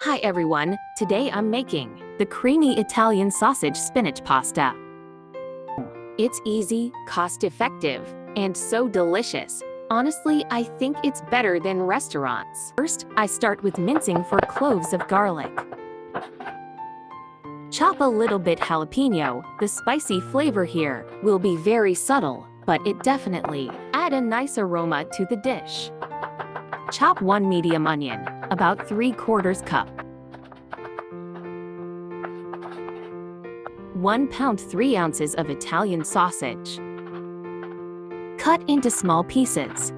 Hi everyone, today I'm making the creamy Italian sausage spinach pasta. It's easy, cost-effective, and so delicious. Honestly, I think it's better than restaurants. First, I start with mincing 4 cloves of garlic. Chop a little bit jalapeno. The spicy flavor here will be very subtle, but it definitely adds a nice aroma to the dish. Chop 1 medium onion, about 3/4 cup. 1 pound 3 ounces of Italian sausage. Cut into small pieces.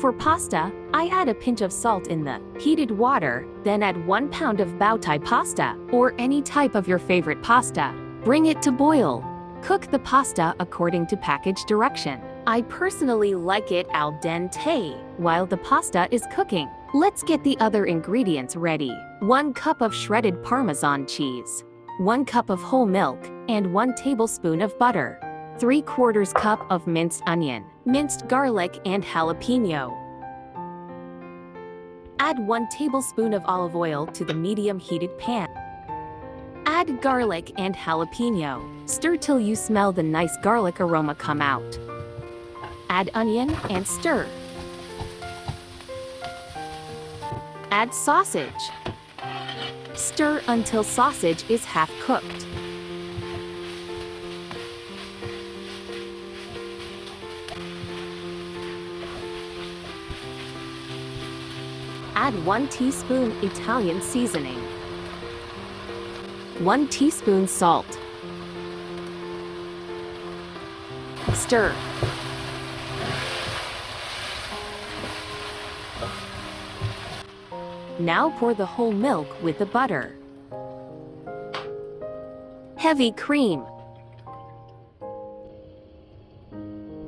For pasta, I add a pinch of salt in the heated water, then add 1 pound of bowtie pasta, or any type of your favorite pasta. Bring it to boil. Cook the pasta according to package direction. I personally like it al dente. While the pasta is cooking, let's get the other ingredients ready. 1 cup of shredded Parmesan cheese, 1 cup of whole milk, and 1 tablespoon of butter. 3/4 cup of minced onion, minced garlic, and jalapeno. Add 1 tablespoon of olive oil to the medium heated pan. Add garlic and jalapeno. Stir till you smell the nice garlic aroma come out. Add onion and stir. Add sausage. Stir until sausage is half cooked. Add 1 teaspoon Italian seasoning. 1 teaspoon salt. Stir. Now pour the whole milk with the butter. Heavy cream.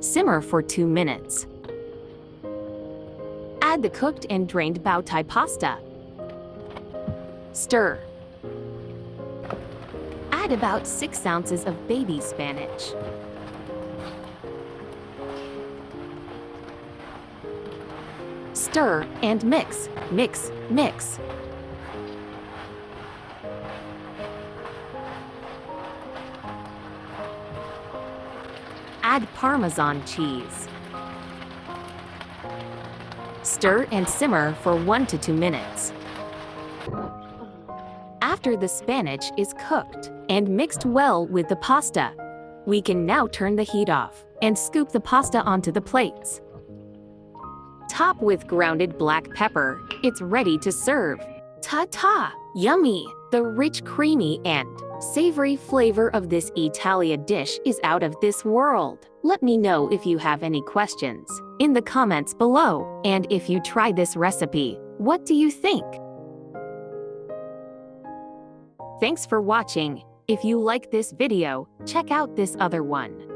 Simmer for 2 minutes. Add the cooked and drained bowtie pasta. Stir. Add about 6 ounces of baby spinach. Stir and mix, mix, mix. Add Parmesan cheese. Stir and simmer for 1 to 2 minutes. After the spinach is cooked and mixed well with the pasta, we can now turn the heat off and scoop the pasta onto the plates. Top with grounded black pepper. It's ready to serve. Ta-ta! Yummy! The rich, creamy, and savory flavor of this Italia dish is out of this world. Let me know if you have any questions in the comments below. And if you try this recipe, what do you think? Thanks for watching. If you like this video, check out this other one.